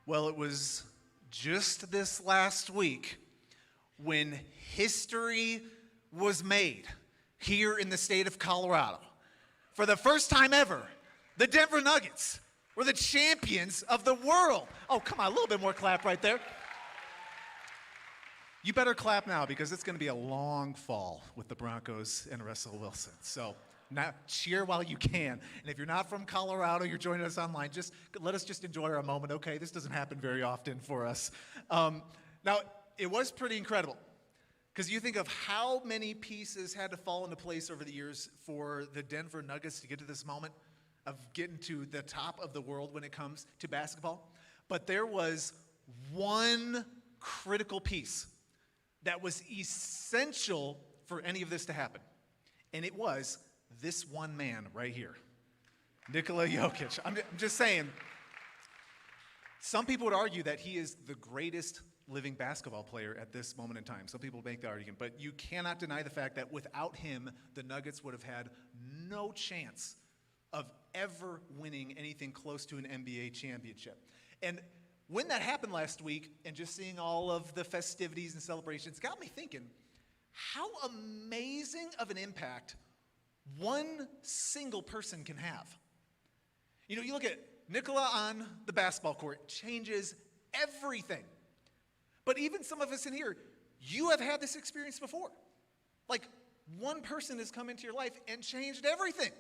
Well, it was just this last week when history was made here in the state of Colorado. For the first time ever, the Denver Nuggets were the champions of the world. Oh, come on, a little bit more clap right there. You better clap now because it's going to be a long fall with the Broncos and Russell Wilson. So now cheer while you can. And if you're not from Colorado, you're joining us online, just let us just enjoy our moment, okay? This doesn't happen very often for us. Now, it was pretty incredible because you think of how many pieces had to fall into place over the years for the Denver Nuggets to get to this moment of getting to the top of the world when it comes to basketball. But there was one critical piece that was essential for any of this to happen. And it was this one man right here, Nikola Jokic. I'm just saying, some people would argue that he is the greatest living basketball player at this moment in time. Some people make the argument, but you cannot deny the fact that without him, the Nuggets would have had no chance of ever winning anything close to an NBA championship. And when that happened last week, and just seeing all of the festivities and celebrations, got me thinking, how amazing of an impact one single person can have. You know, you look at Nikola on the basketball court, changes everything. But even some of us in here, you have had this experience before. Like, one person has come into your life and changed everything.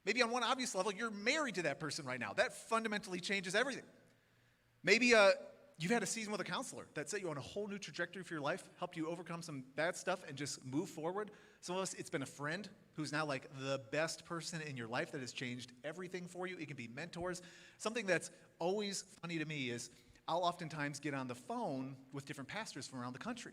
Maybe on one obvious level, you're married to that person right now. That fundamentally changes everything. Maybe you've had a season with a counselor that set you on a whole new trajectory for your life, helped you overcome some bad stuff and just move forward. Some of us, it's been a friend who's now like the best person in your life that has changed everything for you. It can be mentors. Something that's always funny to me is I'll oftentimes get on the phone with different pastors from around the country.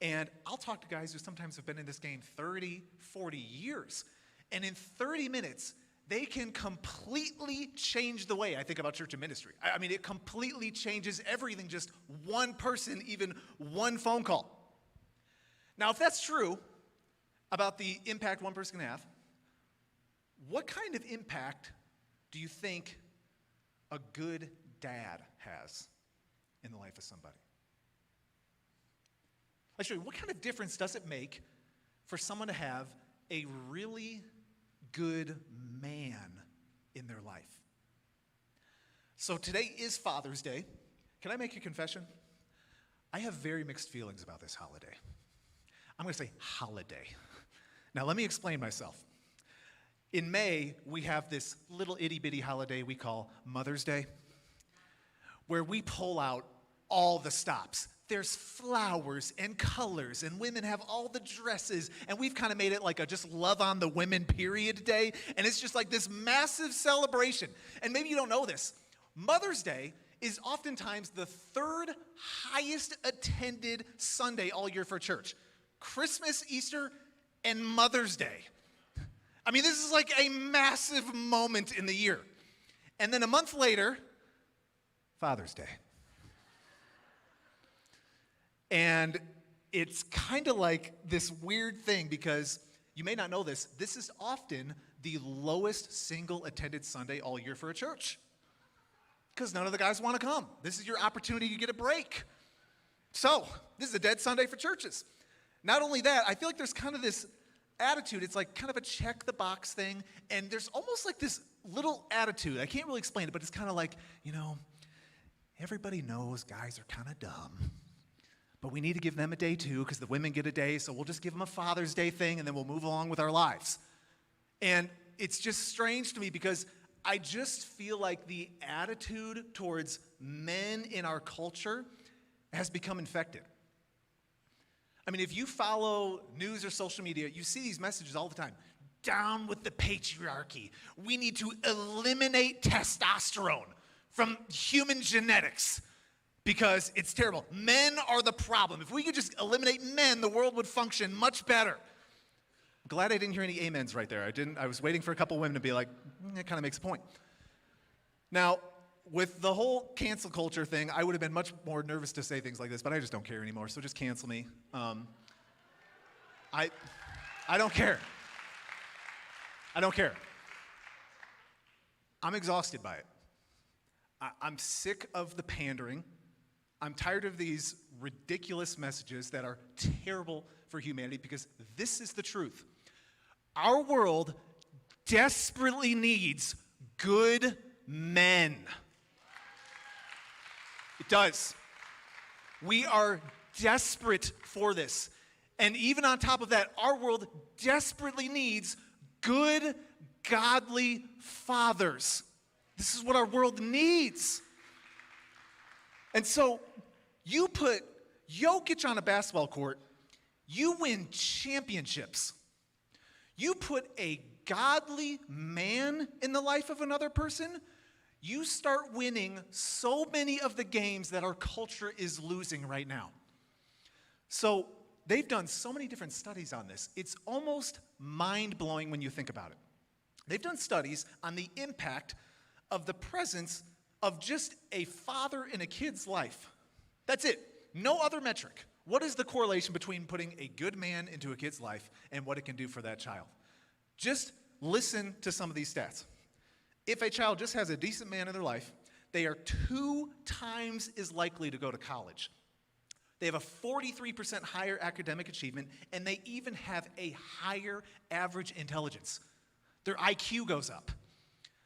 And I'll talk to guys who sometimes have been in this game 30, 40 years. And in 30 minutes, they can completely change the way I think about church and ministry. I mean, it completely changes everything, just one person, even one phone call. Now, if that's true about the impact one person can have, what kind of impact do you think a good dad has in the life of somebody? Actually, what kind of difference does it make for someone to have a really good man in their life? So today is Father's Day. Can I make a confession? I have very mixed feelings about this holiday. I'm going to say holiday. Now let me explain myself. In May, we have this little itty-bitty holiday we call Mother's Day, where we pull out all the stops. There's flowers and colors, and women have all the dresses, and we've kind of made it like a just love on the women period day, and it's just like this massive celebration. And maybe you don't know this. Mother's Day is oftentimes the third highest attended Sunday all year for church. Christmas, Easter, and Mother's Day. I mean, this is like a massive moment in the year. And then a month later, Father's Day. And it's kind of like this weird thing because you may not know this. This is often the lowest single attended Sunday all year for a church because none of the guys want to come. This is your opportunity to get a break. So this is a dead Sunday for churches. Not only that, I feel like there's kind of this attitude. It's like kind of a check the box thing. And there's almost like this little attitude. I can't really explain it, but it's kind of like, you know, everybody knows guys are kind of dumb. But we need to give them a day too because the women get a day, so we'll just give them a Father's Day thing and then we'll move along with our lives. And it's just strange to me because I just feel like the attitude towards men in our culture has become infected. I mean, if you follow news or social media, you see these messages all the time. Down with the patriarchy. We need to eliminate testosterone from human genetics. Because it's terrible. Men are the problem. If we could just eliminate men, the world would function much better. I'm glad I didn't hear any amens right there. I was waiting for a couple women to be like, that kind of makes a point. Now, with the whole cancel culture thing, I would have been much more nervous to say things like this, but I just don't care anymore, so just cancel me. I don't care. I don't care. I'm exhausted by it. I'm sick of the pandering. I'm tired of these ridiculous messages that are terrible for humanity because this is the truth. Our world desperately needs good men. It does. We are desperate for this. And even on top of that, our world desperately needs good, godly fathers. This is what our world needs. And so you put Jokic on a basketball court, you win championships. You put a godly man in the life of another person, you start winning so many of the games that our culture is losing right now. So they've done so many different studies on this. It's almost mind-blowing when you think about it. They've done studies on the impact of the presence of just a father in a kid's life. That's it. No other metric. What is the correlation between putting a good man into a kid's life and what it can do for that child? Just listen to some of these stats. If a child just has a decent man in their life, they are 2 times as likely to go to college. They have a 43% higher academic achievement, and they even have a higher average intelligence. Their IQ goes up.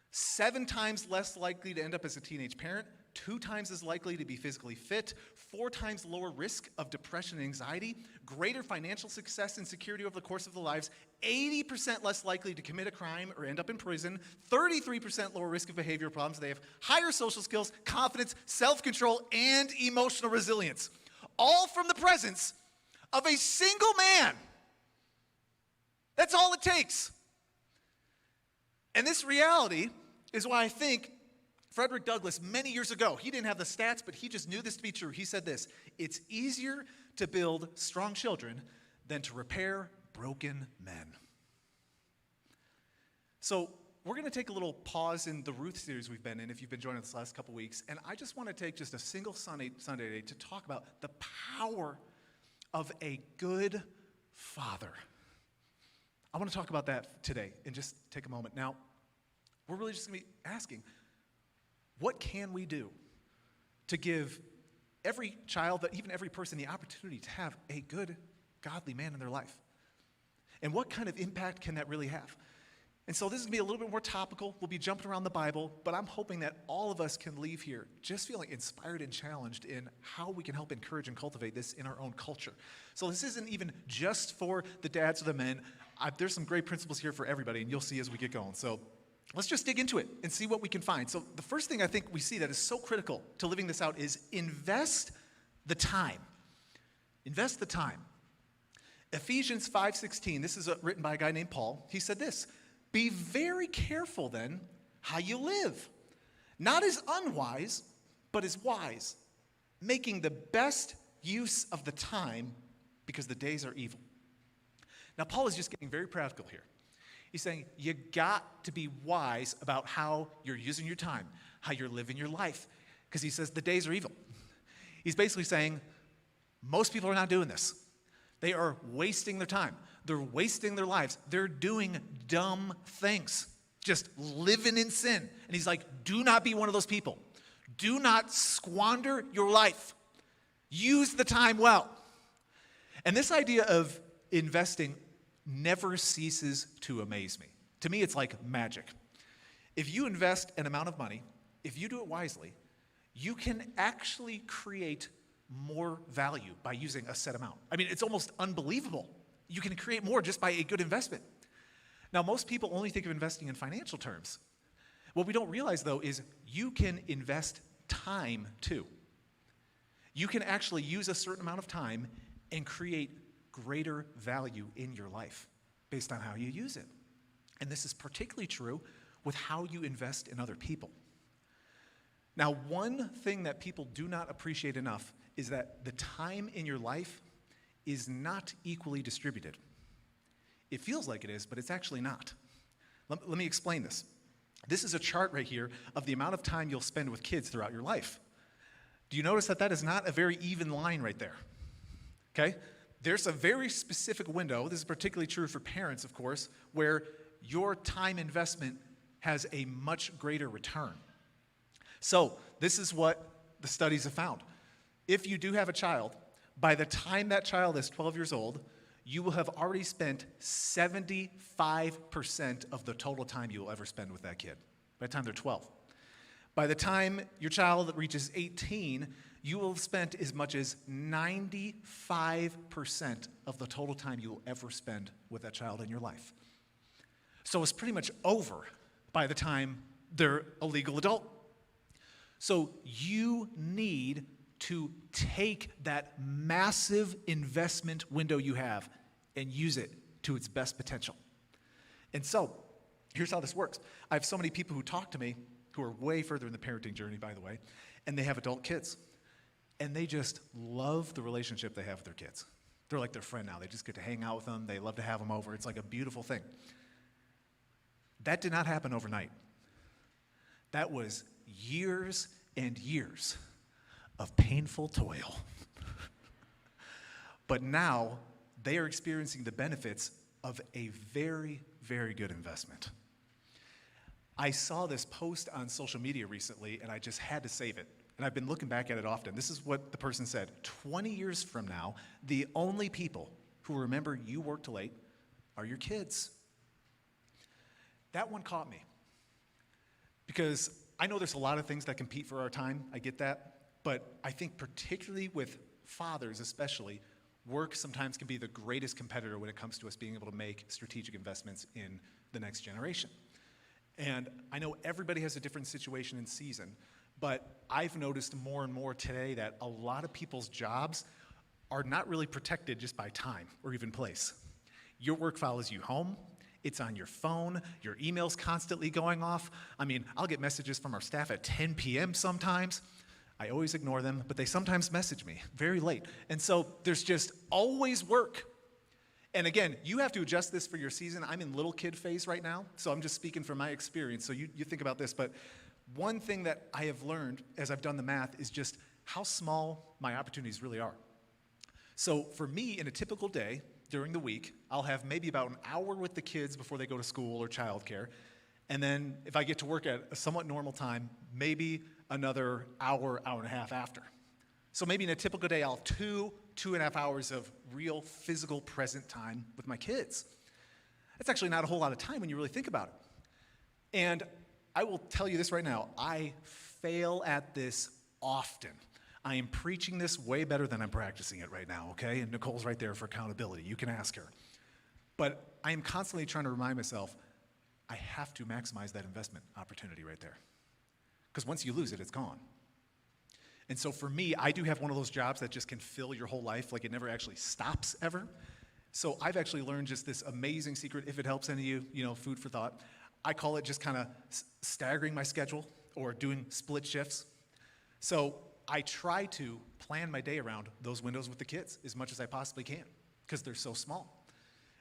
7 times less likely to end up as a teenage parent, 2 times as likely to be physically fit, 4 times lower risk of depression and anxiety, greater financial success and security over the course of their lives, 80% less likely to commit a crime or end up in prison, 33% lower risk of behavioral problems. They have higher social skills, confidence, self-control, and emotional resilience. All from the presence of a single man. That's all it takes. And this reality is why I think Frederick Douglass, many years ago, he didn't have the stats, but he just knew this to be true. He said this: it's easier to build strong children than to repair broken men. So we're going to take a little pause in the Ruth series we've been in, if you've been joining us the last couple weeks, and I just want to take just a single Sunday day to talk about the power of a good father. I want to talk about that today and just take a moment. Now, we're really just going to be asking, what can we do to give every child, even every person, the opportunity to have a good, godly man in their life? And what kind of impact can that really have? And so this is going to be a little bit more topical. We'll be jumping around the Bible, but I'm hoping that all of us can leave here just feeling inspired and challenged in how we can help encourage and cultivate this in our own culture. So this isn't even just for the dads or the men. There's some great principles here for everybody, and you'll see as we get going. So let's just dig into it and see what we can find. So the first thing I think we see that is so critical to living this out is invest the time. Invest the time. Ephesians 5:16, this is written by a guy named Paul. He said this: be very careful then how you live, not as unwise, but as wise, making the best use of the time because the days are evil. Now, Paul is just getting very practical here. He's saying you got to be wise about how you're using your time, how you're living your life, because he says the days are evil. He's basically saying most people are not doing this. They are wasting their time. They're wasting their lives. They're doing dumb things, just living in sin. And he's like, do not be one of those people. Do not squander your life. Use the time well. And this idea of investing never ceases to amaze me. To me, it's like magic. If you invest an amount of money, if you do it wisely, you can actually create more value by using a set amount. I mean, it's almost unbelievable. You can create more just by a good investment. Now, most people only think of investing in financial terms. What we don't realize, though, is you can invest time, too. You can actually use a certain amount of time and create greater value in your life based on how you use it. And this is particularly true with how you invest in other people. Now, one thing that people do not appreciate enough is that the time in your life is not equally distributed. It feels like it is, but it's actually not. Let me explain this. This is a chart right here of the amount of time you'll spend with kids throughout your life. Do you notice that that is not a very even line right there? Okay? There's a very specific window, this is particularly true for parents, of course, where your time investment has a much greater return. So this is what the studies have found. If you do have a child, by the time that child is 12 years old, you will have already spent 75% of the total time you will ever spend with that kid by the time they're 12. By the time your child reaches 18, you will have spent as much as 95% of the total time you will ever spend with that child in your life. So it's pretty much over by the time they're a legal adult. So you need to take that massive investment window you have and use it to its best potential. And so, here's how this works. I have so many people who talk to me who are way further in the parenting journey, by the way, and they have adult kids. And they just love the relationship they have with their kids. They're like their friend now. They just get to hang out with them. They love to have them over. It's like a beautiful thing. That did not happen overnight. That was years and years of painful toil. But now they are experiencing the benefits of a very, very good investment. I saw this post on social media recently, and I just had to save it. And I've been looking back at it often. This is what the person said. 20 years from now, the only people who remember you worked late are your kids. That one caught me. Because I know there's a lot of things that compete for our time. I get that. But I think particularly with fathers especially, work sometimes can be the greatest competitor when it comes to us being able to make strategic investments in the next generation. And I know everybody has a different situation and season, but I've noticed more and more today that a lot of people's jobs are not really protected just by time or even place. Your work follows you home. It's on your phone. Your email's constantly going off. I mean, I'll get messages from our staff at 10 p.m. sometimes. I always ignore them, but they sometimes message me very late. And so there's just always work. And again, you have to adjust this for your season. I'm in little kid phase right now, so I'm just speaking from my experience. So you think about this. But one thing that I have learned as I've done the math is just how small my opportunities really are. So for me, in a typical day during the week, I'll have maybe about an hour with the kids before they go to school or childcare. And then if I get to work at a somewhat normal time, maybe another hour, hour and a half after. So maybe in a typical day, I'll have 2.5 hours of real physical present time with my kids. That's actually not a whole lot of time when you really think about it. And I will tell you this right now, I fail at this often. I am preaching this way better than I'm practicing it right now, okay? And Nicole's right there for accountability. You can ask her. But I am constantly trying to remind myself, I have to maximize that investment opportunity right there. Because once you lose it, it's gone. And so for me, I do have one of those jobs that just can fill your whole life, like it never actually stops ever. So I've actually learned just this amazing secret, if it helps any of you, food for thought. I call it just kind of staggering my schedule or doing split shifts. So I try to plan my day around those windows with the kids as much as I possibly can because they're so small.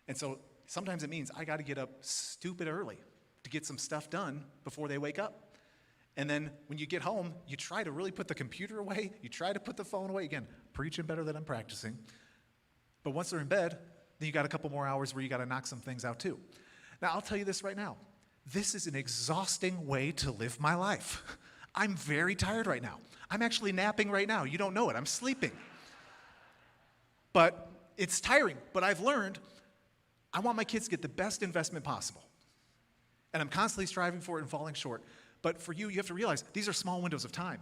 And so sometimes it means I got to get up stupid early to get some stuff done before they wake up. And then when you get home, you try to really put the computer away. You try to put the phone away. Again, preaching better than I'm practicing. But once they're in bed, then you got a couple more hours where you got to knock some things out too. Now, I'll tell you this right now. This is an exhausting way to live my life. I'm very tired right now. I'm actually napping right now. You don't know it. I'm sleeping. But it's tiring. But I've learned I want my kids to get the best investment possible. And I'm constantly striving for it and falling short. But for you, you have to realize these are small windows of time.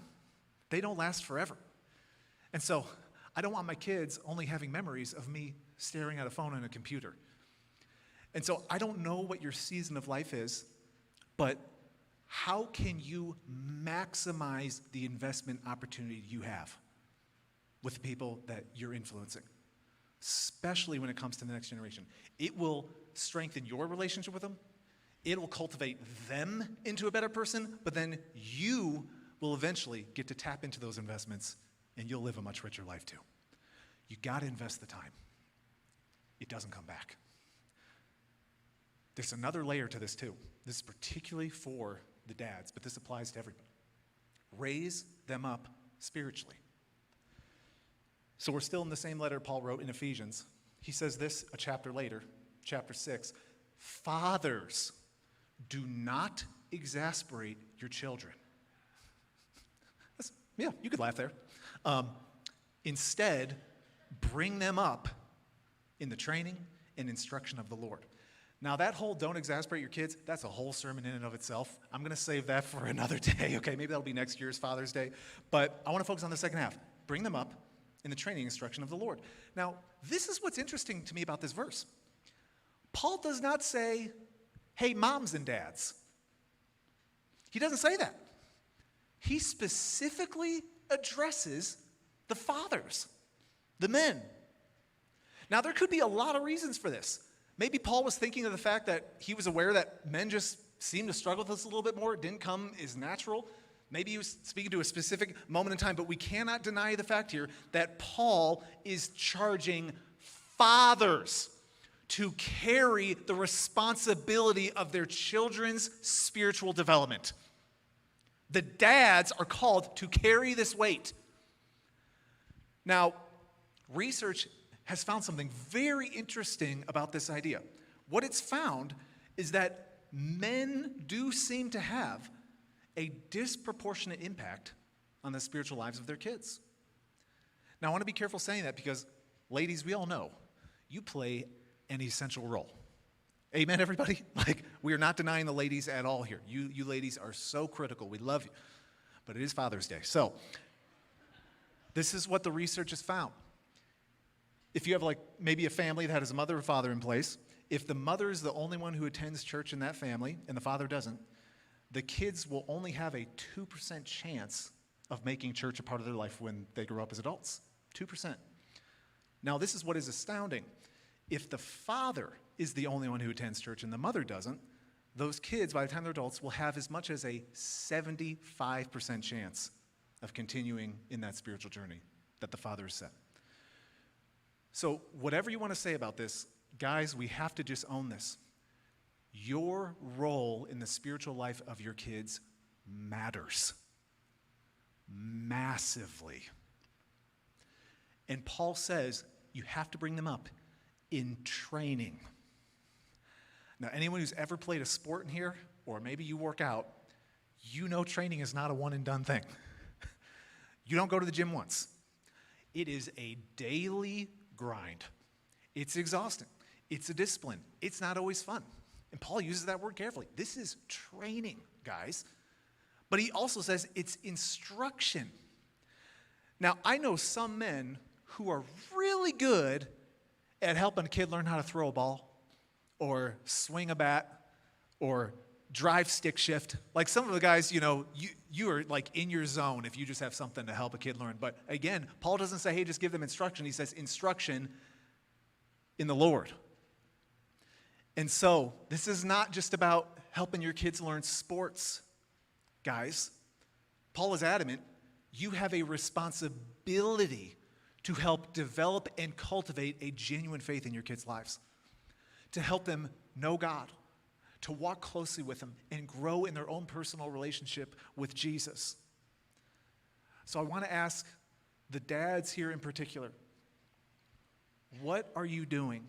They don't last forever. And so I don't want my kids only having memories of me staring at a phone and a computer. And so I don't know what your season of life is, but how can you maximize the investment opportunity you have with the people that you're influencing, especially when it comes to the next generation? It will strengthen your relationship with them. It will cultivate them into a better person, but then you will eventually get to tap into those investments and you'll live a much richer life too. You got to invest the time. It doesn't come back. There's another layer to this too. This is particularly for the dads, but this applies to everybody. Raise them up spiritually. So we're still in the same letter Paul wrote in Ephesians. He says this a chapter later, chapter 6. Fathers, do not exasperate your children. Yeah, you could laugh there. Instead, bring them up in the training and instruction of the Lord. Now, that whole don't exasperate your kids, that's a whole sermon in and of itself. I'm going to save that for another day, okay? Maybe that'll be next year's Father's Day. But I want to focus on the second half. Bring them up in the training and instruction of the Lord. Now, this is what's interesting to me about this verse. Paul does not say, hey, moms and dads. He doesn't say that. He specifically addresses the fathers, the men. Now, there could be a lot of reasons for this. Maybe Paul was thinking of the fact that he was aware that men just seemed to struggle with this a little bit more. It didn't come as natural. Maybe he was speaking to a specific moment in time, but we cannot deny the fact here that Paul is charging fathers to carry the responsibility of their children's spiritual development. The dads are called to carry this weight. Now, research has found something very interesting about this idea. What it's found is that men do seem to have a disproportionate impact on the spiritual lives of their kids. Now, I want to be careful saying that because, ladies, we all know you play an essential role. Amen, everybody? Like, we are not denying the ladies at all here. You ladies are so critical. We love you. But it is Father's Day. So, this is what the research has found. If you have like maybe a family that has a mother or father in place, if the mother is the only one who attends church in that family and the father doesn't, the kids will only have a 2% chance of making church a part of their life when they grow up as adults. 2%. Now, this is what is astounding. If the father is the only one who attends church and the mother doesn't, those kids, by the time they're adults, will have as much as a 75% chance of continuing in that spiritual journey that the father has set. So whatever you want to say about this, guys, we have to just own this. Your role in the spiritual life of your kids matters massively. And Paul says you have to bring them up in training. Now, anyone who's ever played a sport in here, or maybe you work out, you know training is not a one-and-done thing. You don't go to the gym once. It is a daily grind. It's exhausting. It's a discipline. It's not always fun. And Paul uses that word carefully. This is training, guys. But he also says it's instruction. Now, I know some men who are really good at helping a kid learn how to throw a ball or swing a bat or drive stick shift. Like some of the guys, you are like in your zone if you just have something to help a kid learn. But again, Paul doesn't say, hey, just give them instruction. He says instruction in the Lord. And so this is not just about helping your kids learn sports, guys. Paul is adamant, you have a responsibility to help develop and cultivate a genuine faith in your kids' lives, to help them know God, to walk closely with Him and grow in their own personal relationship with Jesus. So I want to ask the dads here in particular, what are you doing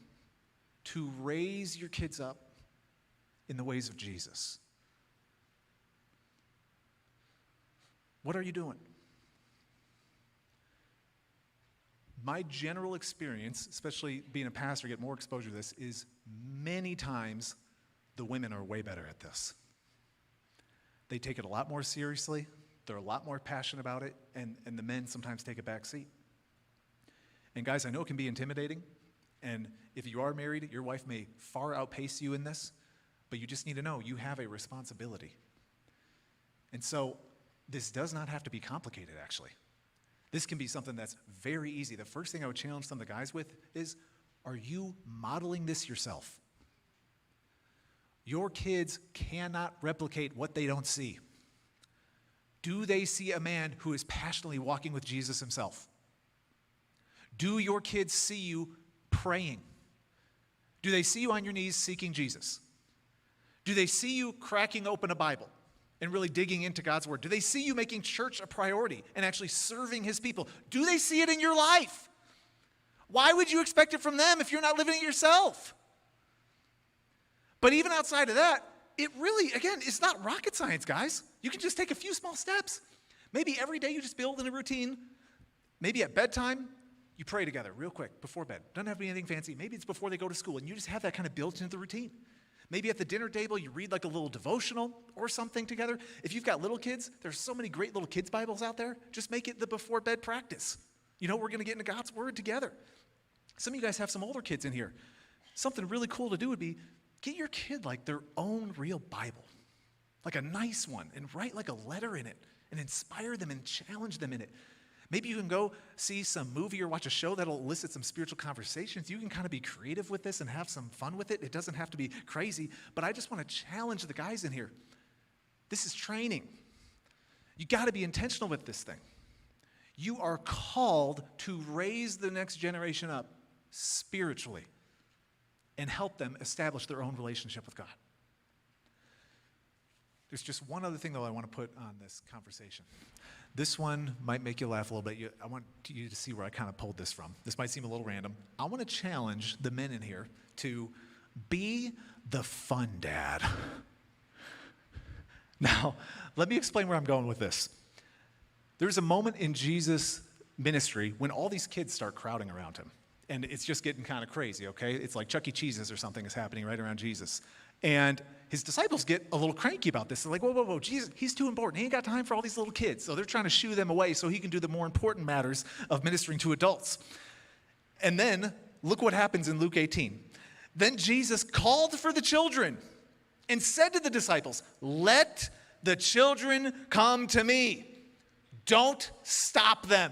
to raise your kids up in the ways of Jesus? What are you doing? My general experience, especially being a pastor, get more exposure to this, is many times the women are way better at this. They take it a lot more seriously. They're a lot more passionate about it, and the men sometimes take a back seat. And guys, I know it can be intimidating, and if you are married, your wife may far outpace you in this, but you just need to know you have a responsibility. And so this does not have to be complicated, actually. This can be something that's very easy. The first thing I would challenge some of the guys with is, are you modeling this yourself? Your kids cannot replicate what they don't see. Do they see a man who is passionately walking with Jesus himself? Do your kids see you praying? Do they see you on your knees seeking Jesus? Do they see you cracking open a Bible and really digging into God's word? Do they see you making church a priority and actually serving his people? Do they see it in your life? Why would you expect it from them if you're not living it yourself? But even outside of that, it really, again, it's not rocket science, guys. You can just take a few small steps. Maybe every day you just build in a routine. Maybe at bedtime, you pray together real quick before bed. Doesn't have to be anything fancy. Maybe it's before they go to school, and you just have that kind of built into the routine. Maybe at the dinner table, you read like a little devotional or something together. If you've got little kids, there's so many great little kids' Bibles out there. Just make it the before bed practice. We're going to get into God's Word together. Some of you guys have some older kids in here. Something really cool to do would be get your kid like their own real Bible, like a nice one, and write like a letter in it and inspire them and challenge them in it. Maybe you can go see some movie or watch a show that'll elicit some spiritual conversations. You can kind of be creative with this and have some fun with it. It doesn't have to be crazy, but I just want to challenge the guys in here. This is training. You got to be intentional with this thing. You are called to raise the next generation up spiritually and help them establish their own relationship with God. There's just one other thing, though, I want to put on this conversation. This one might make you laugh a little bit. I want you to see where I kind of pulled this from. This might seem a little random. I want to challenge the men in here to be the fun dad. Now, let me explain where I'm going with this. There's a moment in Jesus' ministry when all these kids start crowding around him. And it's just getting kind of crazy, okay? It's like Chuck E. Cheese's or something is happening right around Jesus. And his disciples get a little cranky about this. They're like, whoa, Jesus, he's too important. He ain't got time for all these little kids. So they're trying to shoo them away so he can do the more important matters of ministering to adults. And then, look what happens in Luke 18. Then Jesus called for the children and said to the disciples, let the children come to me. Don't stop them.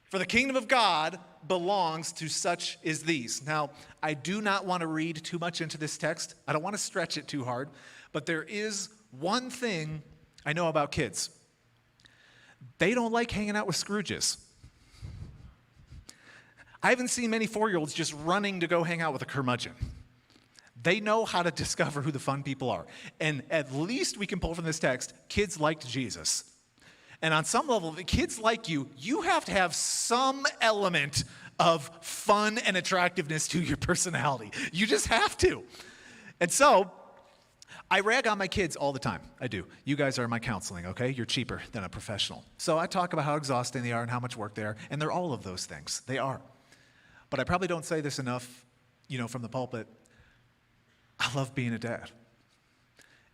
For the kingdom of God belongs to such as these. Now, I do not want to read too much into this text. I don't want to stretch it too hard. But there is one thing I know about kids. They don't like hanging out with Scrooges. I haven't seen many 4-year-olds just running to go hang out with a curmudgeon. They know how to discover who the fun people are. And at least we can pull from this text, kids liked Jesus. And on some level, if kids like you, you have to have some element of fun and attractiveness to your personality. You just have to. And so, I rag on my kids all the time. I do. You guys are my counseling, okay? You're cheaper than a professional. So I talk about how exhausting they are and how much work they are, and they're all of those things. They are. But I probably don't say this enough, from the pulpit. I love being a dad.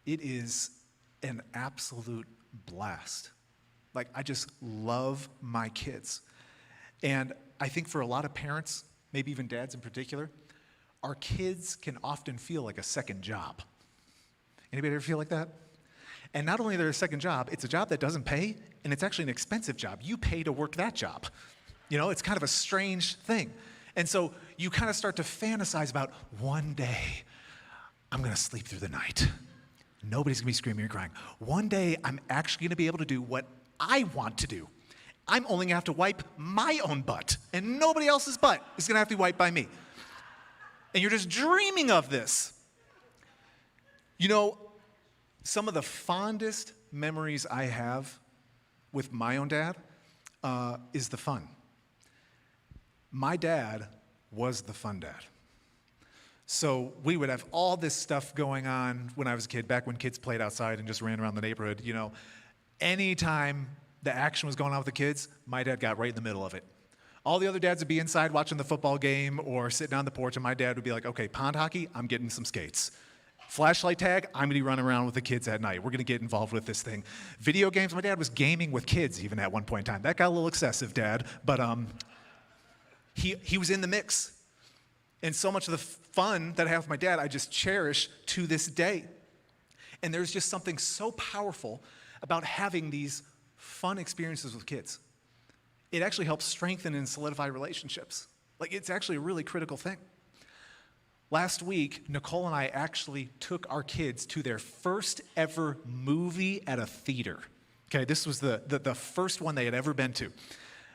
It is an absolute blast. Like, I just love my kids. And I think for a lot of parents, maybe even dads in particular, our kids can often feel like a second job. Anybody ever feel like that? And not only are they a second job, it's a job that doesn't pay, and it's actually an expensive job. You pay to work that job. It's kind of a strange thing. And so you kind of start to fantasize about one day, I'm going to sleep through the night. Nobody's going to be screaming or crying. One day, I'm actually going to be able to do what I want to do. I'm only going to have to wipe my own butt, and nobody else's butt is going to have to be wiped by me. And you're just dreaming of this. Some of the fondest memories I have with my own dad is the fun. My dad was the fun dad. So we would have all this stuff going on when I was a kid, back when kids played outside and just ran around the neighborhood. Anytime the action was going on with the kids, my dad got right in the middle of it. All the other dads would be inside watching the football game or sitting on the porch, and my dad would be like, okay, pond hockey, I'm getting some skates. Flashlight tag, I'm going to be running around with the kids at night. We're going to get involved with this thing. Video games, my dad was gaming with kids even at one point in time. That got a little excessive, Dad, but he was in the mix. And so much of the fun that I have with my dad, I just cherish to this day. And there's just something so powerful about having these fun experiences with kids. It actually helps strengthen and solidify relationships. It's actually a really critical thing. Last week, Nicole and I actually took our kids to their first ever movie at a theater. Okay, this was the first one they had ever been to.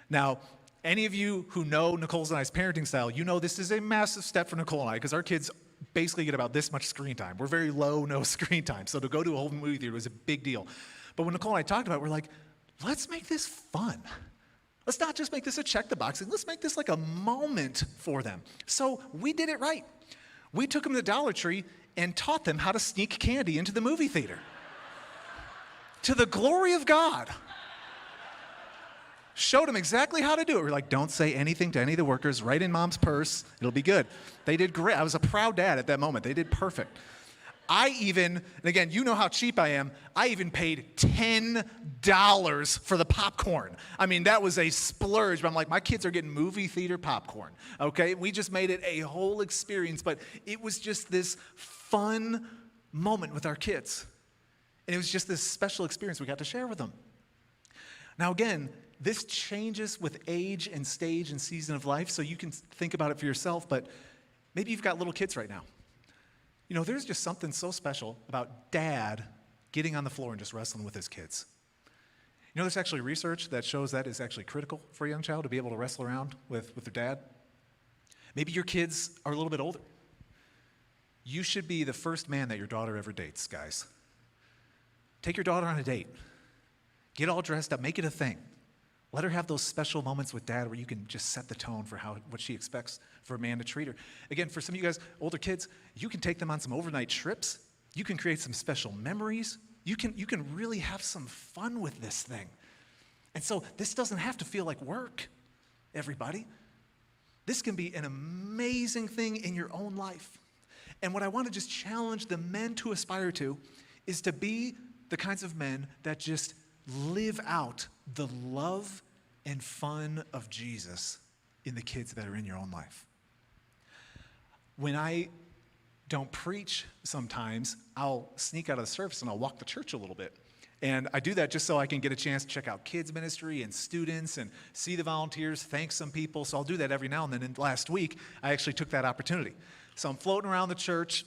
Now, any of you who know Nicole's and I's parenting style, this is a massive step for Nicole and I, because our kids basically get about this much screen time. We're very low, no screen time. So to go to a whole movie theater was a big deal. But when Nicole and I talked about it, we're like, let's make this fun. Let's not just make this a check the box thing. Let's make this like a moment for them. So we did it right. We took them to Dollar Tree and taught them how to sneak candy into the movie theater. To the glory of God. Showed them exactly how to do it. We're like, don't say anything to any of the workers. Write in mom's purse. It'll be good. They did great. I was a proud dad at that moment. They did perfect. I even, and again, you know how cheap I am, I even paid $10 for the popcorn. I mean, that was a splurge, but I'm like, my kids are getting movie theater popcorn, okay? We just made it a whole experience, but it was just this fun moment with our kids. And it was just this special experience we got to share with them. Now again, this changes with age and stage and season of life, so you can think about it for yourself, but maybe you've got little kids right now. You know, there's just something so special about dad getting on the floor and just wrestling with his kids. You know, there's actually research that shows that is actually critical for a young child to be able to wrestle around with their dad. Maybe your kids are a little bit older. You should be the first man that your daughter ever dates, guys. Take your daughter on a date. Get all dressed up. Make it a thing. Let her have those special moments with dad where you can just set the tone for what she expects for a man to treat her. Again, for some of you guys, older kids, you can take them on some overnight trips. You can create some special memories. You can really have some fun with this thing. And so this doesn't have to feel like work, everybody. This can be an amazing thing in your own life. And what I want to just challenge the men to aspire to is to be the kinds of men that just live out the love and fun of Jesus in the kids that are in your own life. When I don't preach sometimes, I'll sneak out of the service and I'll walk the church a little bit. And I do that just so I can get a chance to check out kids ministry and students and see the volunteers, thank some people. So I'll do that every now and then. And last week, I actually took that opportunity. So I'm floating around the church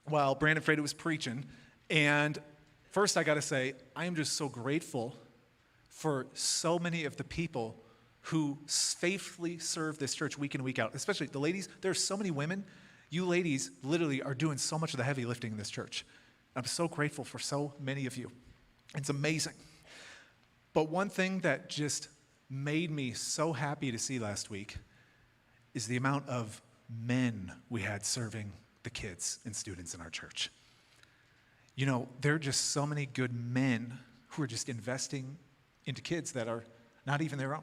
while Brandon Freda was preaching. And first, I got to say, I am just so grateful for so many of the people who faithfully serve this church week in, week out, especially the ladies. There's so many women. You ladies literally are doing so much of the heavy lifting in this church. I'm so grateful for so many of you. It's amazing. But one thing that just made me so happy to see last week is the amount of men we had serving the kids and students in our church. You know, there are just so many good men who are just investing into kids that are not even their own.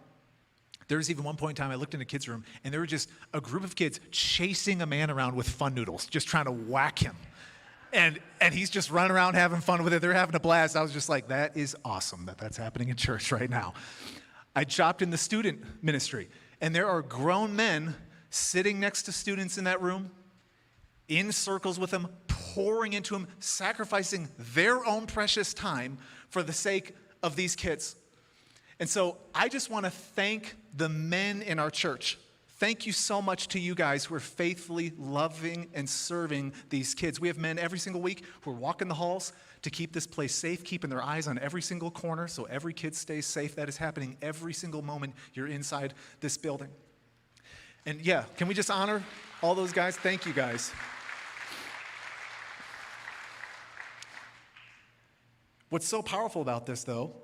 There was even one point in time I looked in a kid's room, and there were just a group of kids chasing a man around with fun noodles, just trying to whack him. And he's just running around having fun with it. They're having a blast. I was just like, that is awesome that that's happening in church right now. I chopped in the student ministry, and there are grown men sitting next to students in that room, in circles with them, pouring into them, sacrificing their own precious time for the sake of these kids. And so I just want to thank the men in our church. Thank you so much to you guys who are faithfully loving and serving these kids. We have men every single week who are walking the halls to keep this place safe, keeping their eyes on every single corner so every kid stays safe. That is happening every single moment you're inside this building. And yeah, can we just honor all those guys? Thank you guys. What's so powerful about this, though,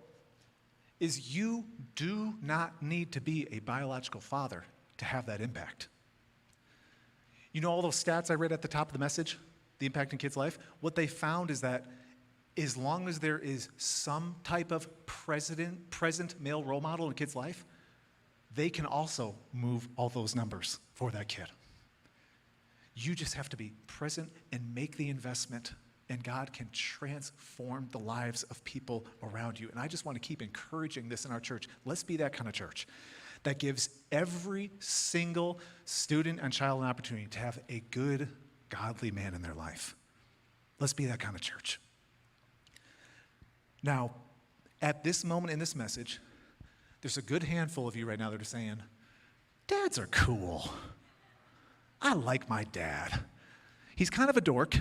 is you do not need to be a biological father to have that impact. You know all those stats I read at the top of the message, the impact in kids' life? What they found is that as long as there is some type of present male role model in a kid's life, they can also move all those numbers for that kid. You just have to be present and make the investment, and God can transform the lives of people around you. And I just want to keep encouraging this in our church. Let's be that kind of church that gives every single student and child an opportunity to have a good, godly man in their life. Let's be that kind of church. Now, at this moment in this message, there's a good handful of you right now that are saying, dads are cool. I like my dad. He's kind of a dork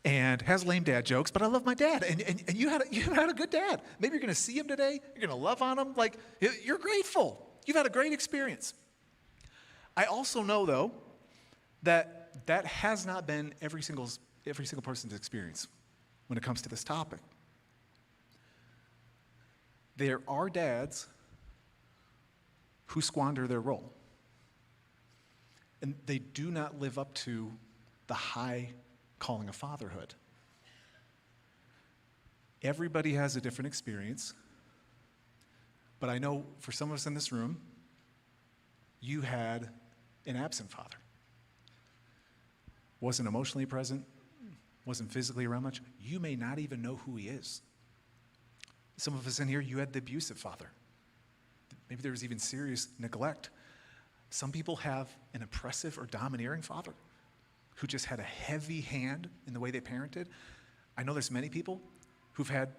and has lame dad jokes, but I love my dad. And you had a good dad. Maybe you're going to see him today. You're going to love on him. Like, you're grateful. You've had a great experience. I also know, though, that has not been every single person's experience when it comes to this topic. There are dads who squander their role. And they do not live up to the high calling of fatherhood. Everybody has a different experience. But I know for some of us in this room, you had an absent father. Wasn't emotionally present, wasn't physically around much. You may not even know who he is. Some of us in here, you had the abusive father. Maybe there was even serious neglect. Some people have an oppressive or domineering father who just had a heavy hand in the way they parented. I know there's many people who've had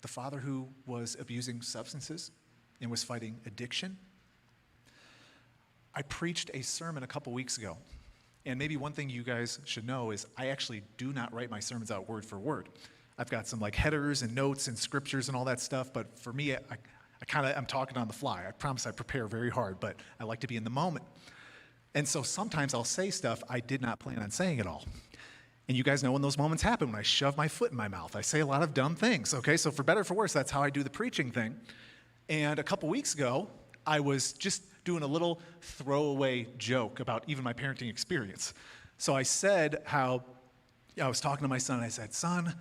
the father who was abusing substances and was fighting addiction. I preached a sermon a couple weeks ago, and maybe one thing you guys should know is I actually do not write my sermons out word for word. I've got some like headers and notes and scriptures and all that stuff, but for me, I'm talking on the fly. I promise I prepare very hard, but I like to be in the moment. And so sometimes I'll say stuff I did not plan on saying at all. And you guys know when those moments happen, when I shove my foot in my mouth. I say a lot of dumb things, okay? So for better or for worse, that's how I do the preaching thing. And a couple weeks ago, I was just doing a little throwaway joke about even my parenting experience. So I said how I was talking to my son, and I said, son,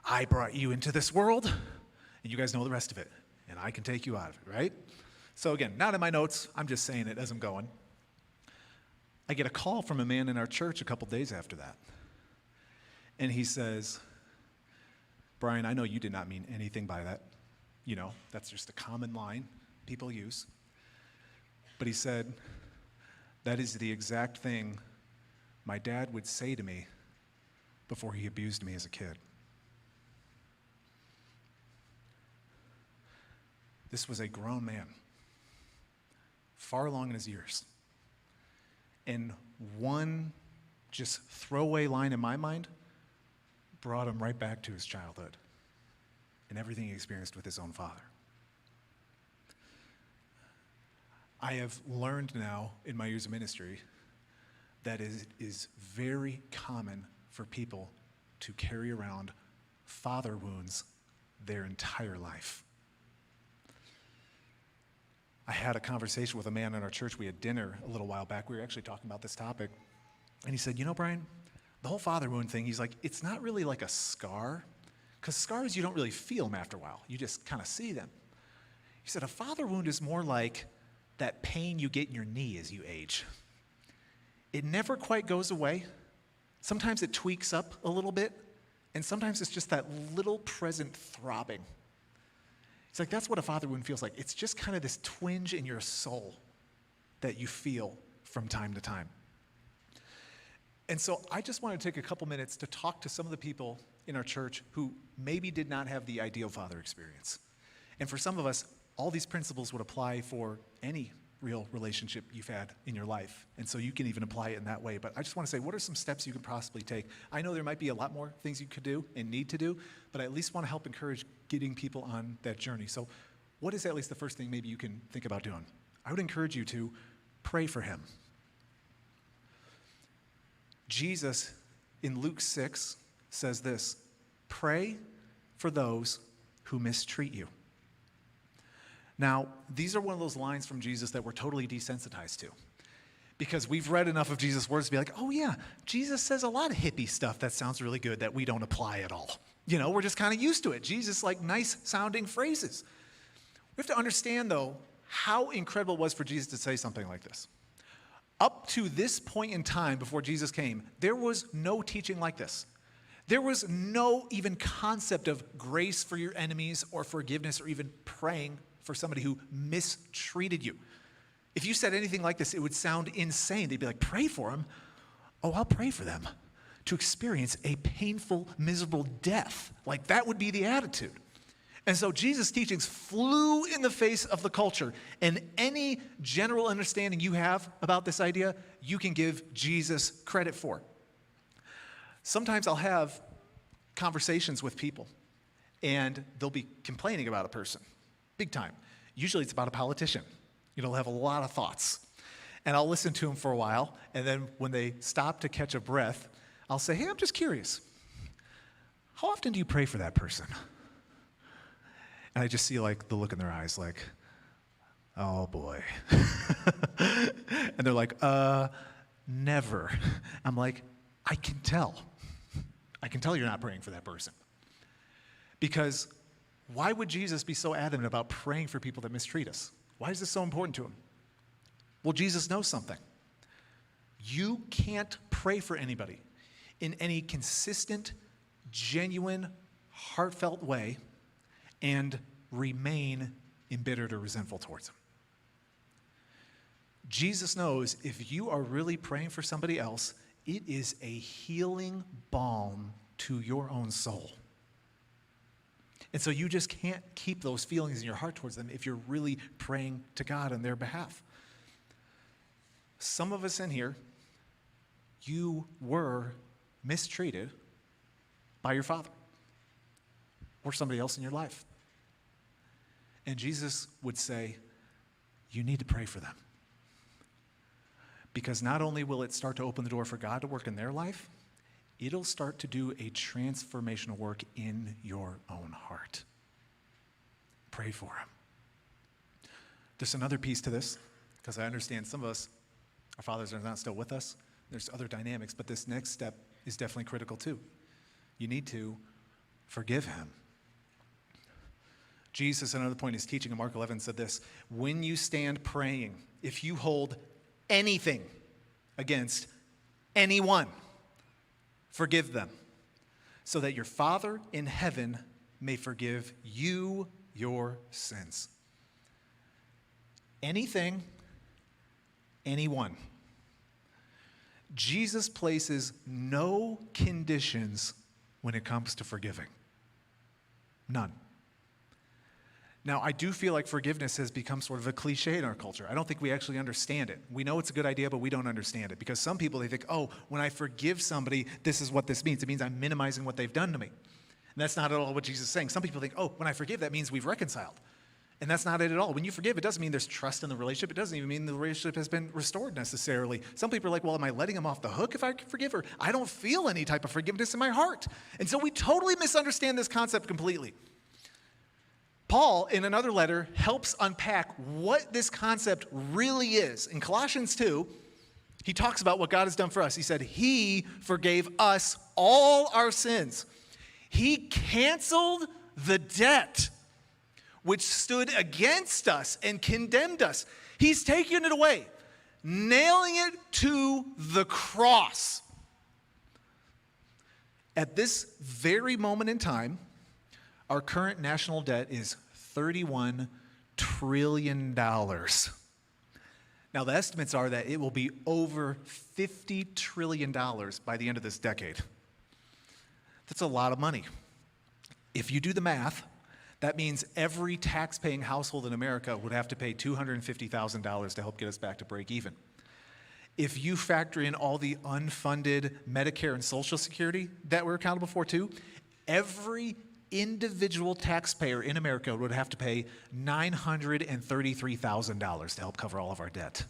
I brought you into this world, and you guys know the rest of it, and I can take you out of it, right? So again, not in my notes, I'm just saying it as I'm going. I get a call from a man in our church a couple days after that. And he says, Brian, I know you did not mean anything by that. You know, that's just a common line people use. But he said, that is the exact thing my dad would say to me before he abused me as a kid. This was a grown man, far along in his years. And one just throwaway line in my mind brought him right back to his childhood and everything he experienced with his own father. I have learned now in my years of ministry that it is very common for people to carry around father wounds their entire life. I had a conversation with a man in our church. We had dinner a little while back. We were actually talking about this topic. And he said, you know, Brian, the whole father wound thing, he's like, it's not really like a scar, because scars, you don't really feel them after a while. You just kind of see them. He said, a father wound is more like that pain you get in your knee as you age. It never quite goes away. Sometimes it tweaks up a little bit, and sometimes it's just that little present throbbing. It's like, that's what a father wound feels like. It's just kind of this twinge in your soul that you feel from time to time. And so I just want to take a couple minutes to talk to some of the people in our church who maybe did not have the ideal father experience. And for some of us, all these principles would apply for any real relationship you've had in your life. And so you can even apply it in that way. But I just want to say, what are some steps you can possibly take? I know there might be a lot more things you could do and need to do, but I at least want to help encourage getting people on that journey. So what is at least the first thing maybe you can think about doing? I would encourage you to pray for him. Jesus, in Luke 6, says this, pray for those who mistreat you. Now, these are one of those lines from Jesus that we're totally desensitized to, because we've read enough of Jesus' words to be like, oh yeah, Jesus says a lot of hippie stuff that sounds really good that we don't apply at all. You know, we're just kind of used to it. Jesus, like nice sounding phrases. We have to understand, though, how incredible it was for Jesus to say something like this. Up to this point in time before Jesus came, there was no teaching like this. There was no even concept of grace for your enemies or forgiveness or even praying for somebody who mistreated you. If you said anything like this, it would sound insane. They'd be like, pray for them? Oh, I'll pray for them to experience a painful, miserable death. Like that would be the attitude. And so Jesus' teachings flew in the face of the culture. And any general understanding you have about this idea, you can give Jesus credit for. Sometimes I'll have conversations with people, and they'll be complaining about a person, big time. Usually it's about a politician. You know, they'll have a lot of thoughts. And I'll listen to them for a while, and then when they stop to catch a breath, I'll say, hey, I'm just curious. How often do you pray for that person? And I just see like the look in their eyes like, oh boy. And they're like, never. I'm like, I can tell. I can tell you're not praying for that person. Because Why would Jesus be so adamant about praying for people that mistreat us? Why is this so important to him? Well, Jesus knows something. You can't pray for anybody in any consistent, genuine, heartfelt way and remain embittered or resentful towards them. Jesus knows if you are really praying for somebody else, it is a healing balm to your own soul. And so you just can't keep those feelings in your heart towards them if you're really praying to God on their behalf. Some of us in here, you were mistreated by your father or somebody else in your life. And Jesus would say, you need to pray for them. Because not only will it start to open the door for God to work in their life, it'll start to do a transformational work in your own heart. Pray for them. There's another piece to this, because I understand some of us, our fathers are not still with us. There's other dynamics, but this next step is definitely critical too. You need to forgive him. Jesus, at another point in his teaching in Mark 11, said this: when you stand praying, if you hold anything against anyone, forgive them, so that your Father in heaven may forgive you your sins. Anything, anyone. Jesus places no conditions when it comes to forgiving. None. Now, I do feel like forgiveness has become sort of a cliche in our culture. I don't think we actually understand it. We know it's a good idea, but we don't understand it. Because some people, they think, oh, when I forgive somebody, this is what this means. It means I'm minimizing what they've done to me. And that's not at all what Jesus is saying. Some people think, oh, when I forgive, that means we've reconciled. And that's not it at all. When you forgive, it doesn't mean there's trust in the relationship. It doesn't even mean the relationship has been restored necessarily. Some people are like, well, am I letting him off the hook if I forgive her? I don't feel any type of forgiveness in my heart. And so we totally misunderstand this concept completely. Paul, in another letter, helps unpack what this concept really is. In Colossians 2, he talks about what God has done for us. He said, he forgave us all our sins. He canceled the debt which stood against us and condemned us. He's taken it away, nailing it to the cross. At this very moment in time, our current national debt is $31 trillion. Now, the estimates are that it will be over $50 trillion by the end of this decade. That's a lot of money. If you do the math, that means every tax-paying household in America would have to pay $250,000 to help get us back to break even. If you factor in all the unfunded Medicare and Social Security that we're accountable for too, every individual taxpayer in America would have to pay $933,000 to help cover all of our debt.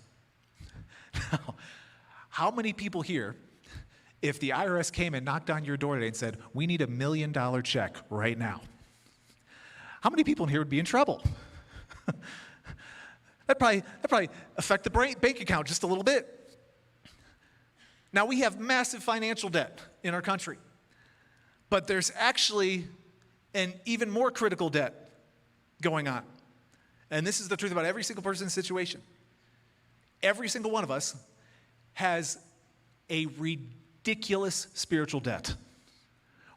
Now, how many people here, if the IRS came and knocked on your door today and said, we need $1 million check right now, how many people in here would be in trouble? That'd probably affect the bank account just a little bit. Now, we have massive financial debt in our country, but there's actually an even more critical debt going on. And this is the truth about every single person's situation. Every single one of us has a ridiculous spiritual debt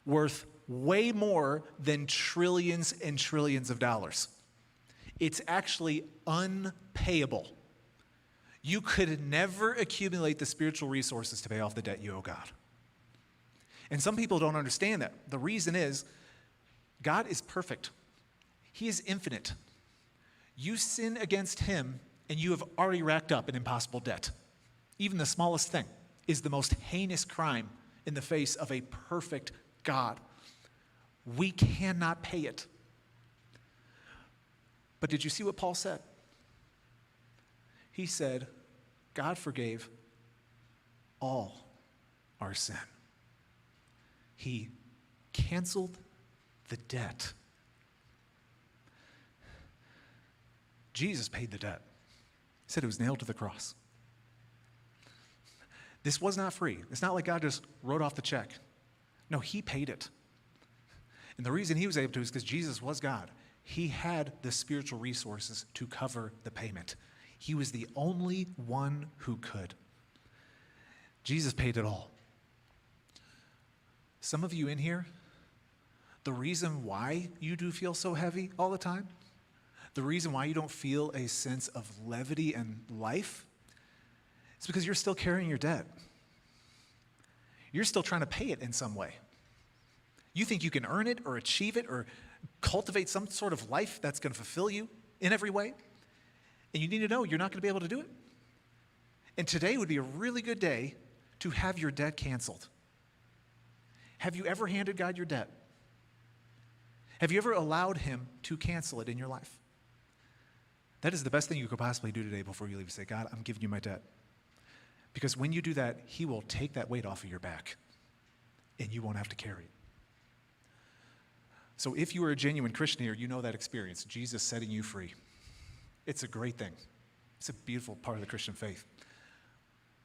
worth way more than trillions and trillions of dollars. It's actually unpayable. You could never accumulate the spiritual resources to pay off the debt you owe God. And some people don't understand that. The reason is, God is perfect. He is infinite. You sin against him, and you have already racked up an impossible debt. Even the smallest thing is the most heinous crime in the face of a perfect God. We cannot pay it. But did you see what Paul said? He said, God forgave all our sin. He canceled the debt. Jesus paid the debt. He said it was nailed to the cross. This was not free. It's not like God just wrote off the check. No, he paid it. And the reason he was able to is because Jesus was God. He had the spiritual resources to cover the payment. He was the only one who could. Jesus paid it all. Some of you in here, the reason why you do feel so heavy all the time, the reason why you don't feel a sense of levity and life, is because you're still carrying your debt. You're still trying to pay it in some way. You think you can earn it or achieve it or cultivate some sort of life that's going to fulfill you in every way. And you need to know you're not going to be able to do it. And today would be a really good day to have your debt canceled. Have you ever handed God your debt? Have you ever allowed him to cancel it in your life? That is the best thing you could possibly do today before you leave. Say, God, I'm giving you my debt. Because when you do that, he will take that weight off of your back, and you won't have to carry it. So if you are a genuine Christian here, you know that experience, Jesus setting you free. It's a great thing. It's a beautiful part of the Christian faith.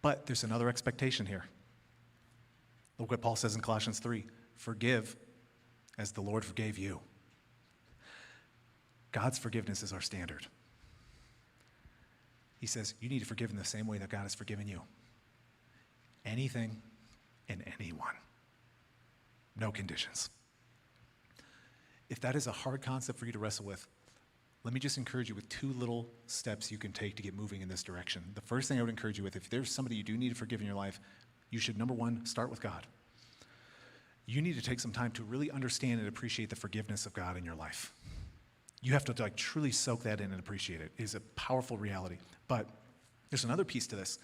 But there's another expectation here. Look what Paul says in Colossians 3, forgive as the Lord forgave you. God's forgiveness is our standard. He says, you need to forgive in the same way that God has forgiven you. Anything and anyone. No conditions. If that is a hard concept for you to wrestle with, let me just encourage you with 2 little steps you can take to get moving in this direction. The first thing I would encourage you with, if there's somebody you do need to forgive in your life, you should, number 1, start with God. You need to take some time to really understand and appreciate the forgiveness of God in your life. You have to truly soak that in and appreciate it. It is a powerful reality. But there's another piece to this.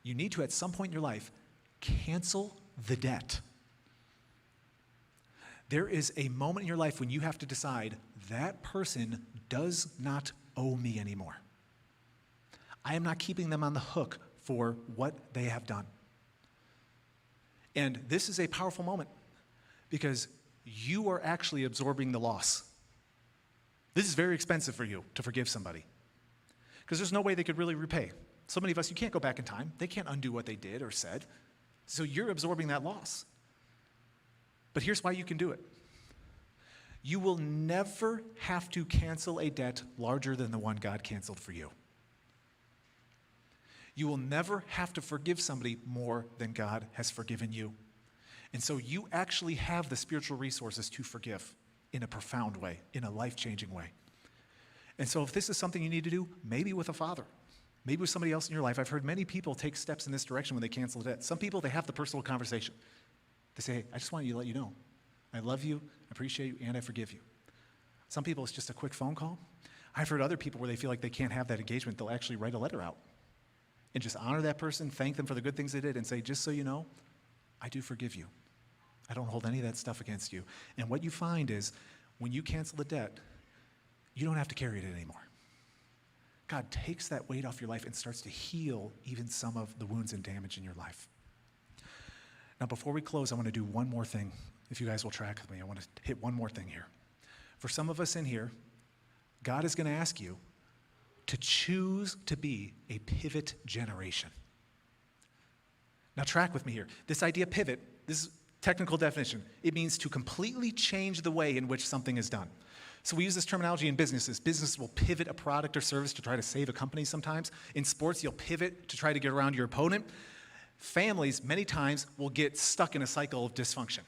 You need to, at some point in your life, cancel the debt. There is a moment in your life when you have to decide that person does not owe me anymore. I am not keeping them on the hook for what they have done. And this is a powerful moment because you are actually absorbing the loss. This is very expensive for you to forgive somebody because there's no way they could really repay. So many of us, you can't go back in time. They can't undo what they did or said. So you're absorbing that loss. But here's why you can do it. You will never have to cancel a debt larger than the one God canceled for you. You will never have to forgive somebody more than God has forgiven you. And so you actually have the spiritual resources to forgive in a profound way, in a life-changing way. And so if this is something you need to do, maybe with a father, maybe with somebody else in your life. I've heard many people take steps in this direction when they cancel a debt. Some people, they have the personal conversation. They say, hey, I just wanted to let you know, I love you, I appreciate you, and I forgive you. Some people, it's just a quick phone call. I've heard other people where they feel like they can't have that engagement. They'll actually write a letter out and just honor that person, thank them for the good things they did, and say, just so you know, I do forgive you. I don't hold any of that stuff against you. And what you find is when you cancel the debt, you don't have to carry it anymore. God takes that weight off your life and starts to heal even some of the wounds and damage in your life. Now, before we close, I want to do one more thing. If you guys will track with me, I want to hit one more thing here. For some of us in here, God is going to ask you to choose to be a pivot generation. Now, track with me here. This idea pivot, this is technical definition. It means to completely change the way in which something is done. So we use this terminology in businesses. Businesses will pivot a product or service to try to save a company sometimes. In sports, you'll pivot to try to get around your opponent. Families, many times, will get stuck in a cycle of dysfunction.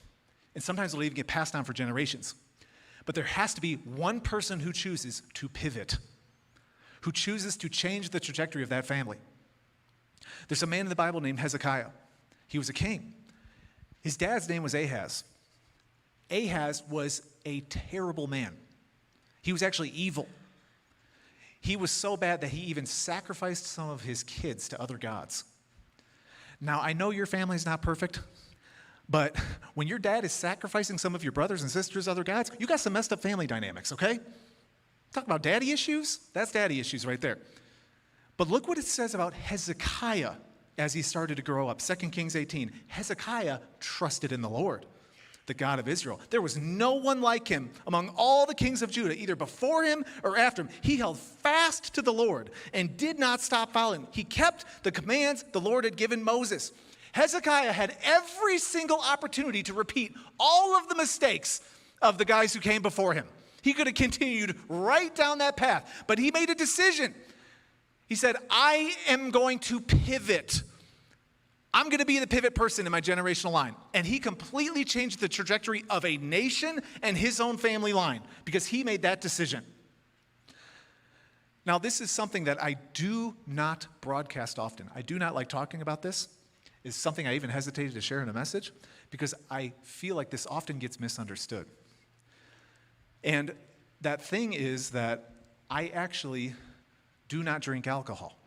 And sometimes it'll even get passed on for generations. But there has to be one person who chooses to pivot, who chooses to change the trajectory of that family. There's a man in the Bible named Hezekiah. He was a king. His dad's name was Ahaz. Ahaz was a terrible man. He was actually evil. He was so bad that he even sacrificed some of his kids to other gods. Now, I know your family's not perfect, but when your dad is sacrificing some of your brothers and sisters to other gods, you got some messed up family dynamics, okay? Talk about daddy issues? That's daddy issues right there. But look what it says about Hezekiah as he started to grow up. 2 Kings 18. Hezekiah trusted in the Lord, the God of Israel. There was no one like him among all the kings of Judah, either before him or after him. He held fast to the Lord and did not stop following. He kept the commands the Lord had given Moses. Hezekiah had every single opportunity to repeat all of the mistakes of the guys who came before him. He could have continued right down that path, but he made a decision. He said, I am going to pivot. I'm going to be the pivot person in my generational line. And he completely changed the trajectory of a nation and his own family line because he made that decision. Now, this is something that I do not broadcast often. I do not like talking about this. It's something I even hesitated to share in a message because I feel like this often gets misunderstood. And that thing is that I actually do not drink alcohol.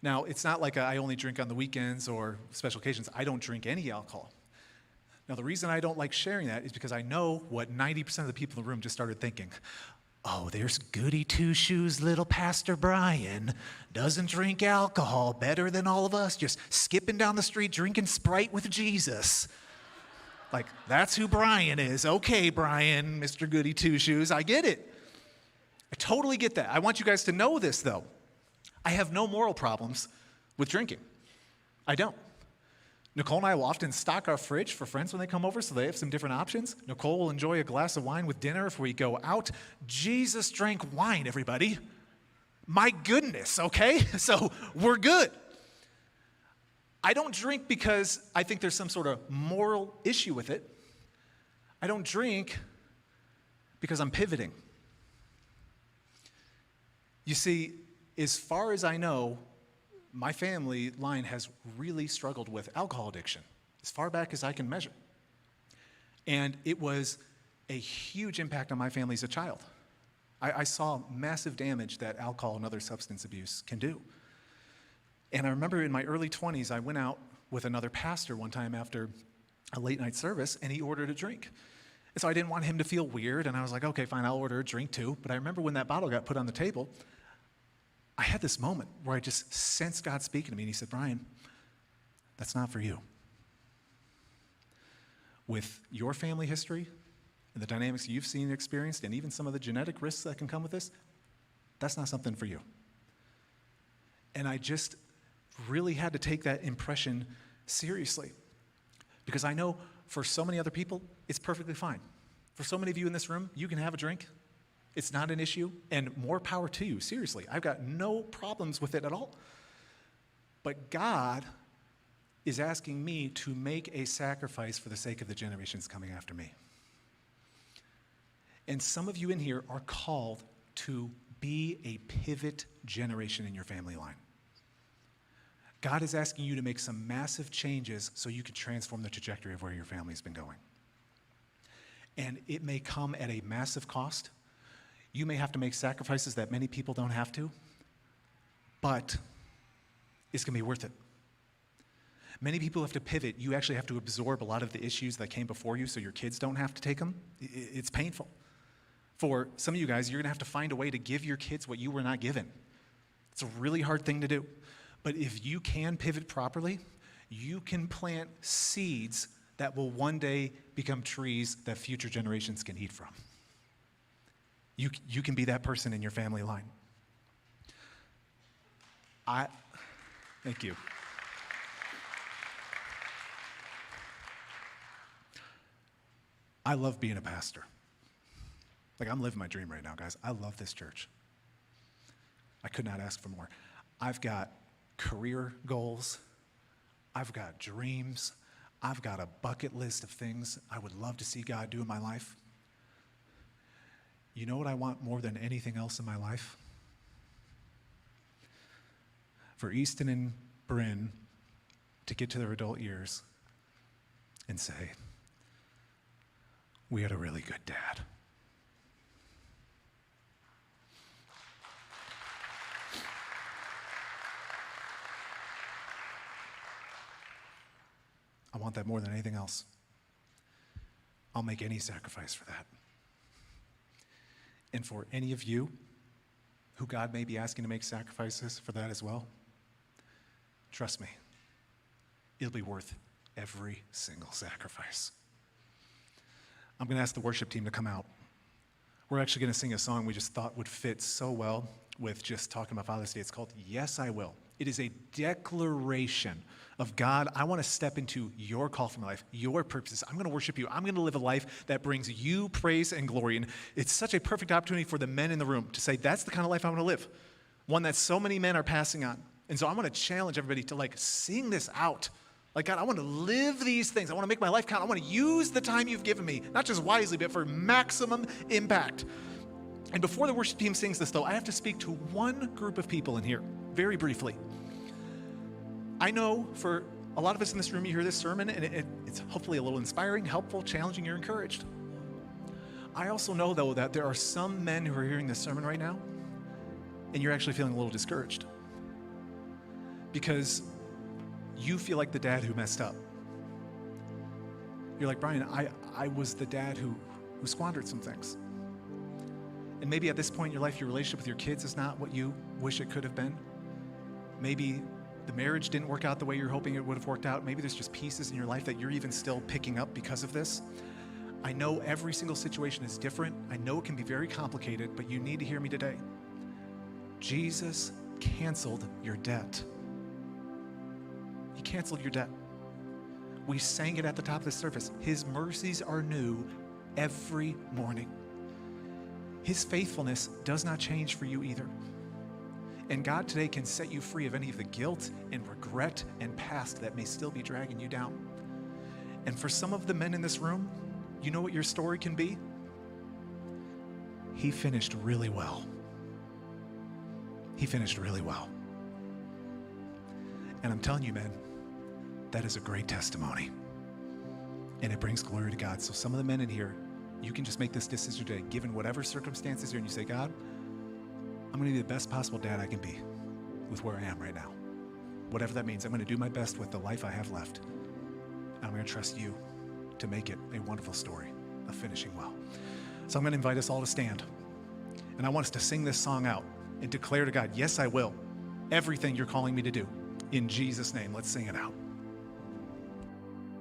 Now, it's not like I only drink on the weekends or special occasions. I don't drink any alcohol. Now, the reason I don't like sharing that is because I know what 90% of the people in the room just started thinking. Oh, there's goody two-shoes little Pastor Brian. Doesn't drink alcohol, better than all of us, just skipping down the street drinking Sprite with Jesus. Like, that's who Brian is. Okay, Brian, Mr. Goody Two-Shoes, I get it. I totally get that. I want you guys to know this, though. I have no moral problems with drinking. I don't. Nicole and I will often stock our fridge for friends when they come over so they have some different options. Nicole will enjoy a glass of wine with dinner if we go out. Jesus drank wine, everybody. My goodness, okay? So we're good. I don't drink because I think there's some sort of moral issue with it. I don't drink because I'm pivoting. You see, as far as I know, my family line has really struggled with alcohol addiction, as far back as I can measure. And it was a huge impact on my family as a child. I saw massive damage that alcohol and other substance abuse can do. And I remember in my early 20s, I went out with another pastor one time after a late night service, and he ordered a drink. And so I didn't want him to feel weird, and I was like, okay, fine, I'll order a drink too. But I remember when that bottle got put on the table, I had this moment where I just sensed God speaking to me, and he said, Brian, that's not for you. With your family history and the dynamics you've seen and experienced, and even some of the genetic risks that can come with this, that's not something for you. And I just really had to take that impression seriously because I know for so many other people, it's perfectly fine. For so many of you in this room, you can have a drink. It's not an issue, and more power to you. Seriously, I've got no problems with it at all. But God is asking me to make a sacrifice for the sake of the generations coming after me. And some of you in here are called to be a pivot generation in your family line. God is asking you to make some massive changes so you can transform the trajectory of where your family's been going. And it may come at a massive cost. You may have to make sacrifices that many people don't have to, but it's going to be worth it. Many people have to pivot. You actually have to absorb a lot of the issues that came before you so your kids don't have to take them. It's painful. For some of you guys, you're going to have to find a way to give your kids what you were not given. It's a really hard thing to do. But if you can pivot properly, you can plant seeds that will one day become trees that future generations can eat from. You can be that person in your family line. Thank you. I love being a pastor. Like, I'm living my dream right now, guys. I love this church. I could not ask for more. I've got career goals. I've got dreams. I've got a bucket list of things I would love to see God do in my life. You know what I want more than anything else in my life? For Easton and Bryn to get to their adult years and say, we had a really good dad. I want that more than anything else. I'll make any sacrifice for that. And for any of you who God may be asking to make sacrifices for that as well, trust me, it'll be worth every single sacrifice. I'm going to ask the worship team to come out. We're actually going to sing a song we just thought would fit so well with just talking about Father's Day. It's called Yes, I Will. It is a declaration of God, I want to step into your call for my life, your purposes. I'm going to worship you. I'm going to live a life that brings you praise and glory. And it's such a perfect opportunity for the men in the room to say, that's the kind of life I want to live. One that so many men are passing on. And so I want to challenge everybody to like sing this out. Like, God, I want to live these things. I want to make my life count. I want to use the time you've given me, not just wisely, but for maximum impact. And before the worship team sings this, though, I have to speak to one group of people in here, very briefly. I know for a lot of us in this room, you hear this sermon, and it's hopefully a little inspiring, helpful, challenging, you're encouraged. I also know, though, that there are some men who are hearing this sermon right now, and you're actually feeling a little discouraged. Because you feel like the dad who messed up. You're like, Brian, I was the dad who squandered some things. And maybe at this point in your life, your relationship with your kids is not what you wish it could have been. Maybe the marriage didn't work out the way you're hoping it would have worked out. Maybe there's just pieces in your life that you're even still picking up because of this. I know every single situation is different. I know it can be very complicated, but you need to hear me today. Jesus canceled your debt. He canceled your debt. We sang it at the top of the service. His mercies are new every morning. His faithfulness does not change for you either. And God today can set you free of any of the guilt and regret and past that may still be dragging you down. And for some of the men in this room, you know what your story can be? He finished really well. He finished really well. And I'm telling you, man, that is a great testimony. And it brings glory to God. So some of the men in here, you can just make this decision today, given whatever circumstances you're in, you say, God, I'm going to be the best possible dad I can be with where I am right now. Whatever that means, I'm going to do my best with the life I have left. And I'm going to trust you to make it a wonderful story of finishing well. So I'm going to invite us all to stand. And I want us to sing this song out and declare to God, yes, I will. Everything you're calling me to do. In Jesus' name, let's sing it out.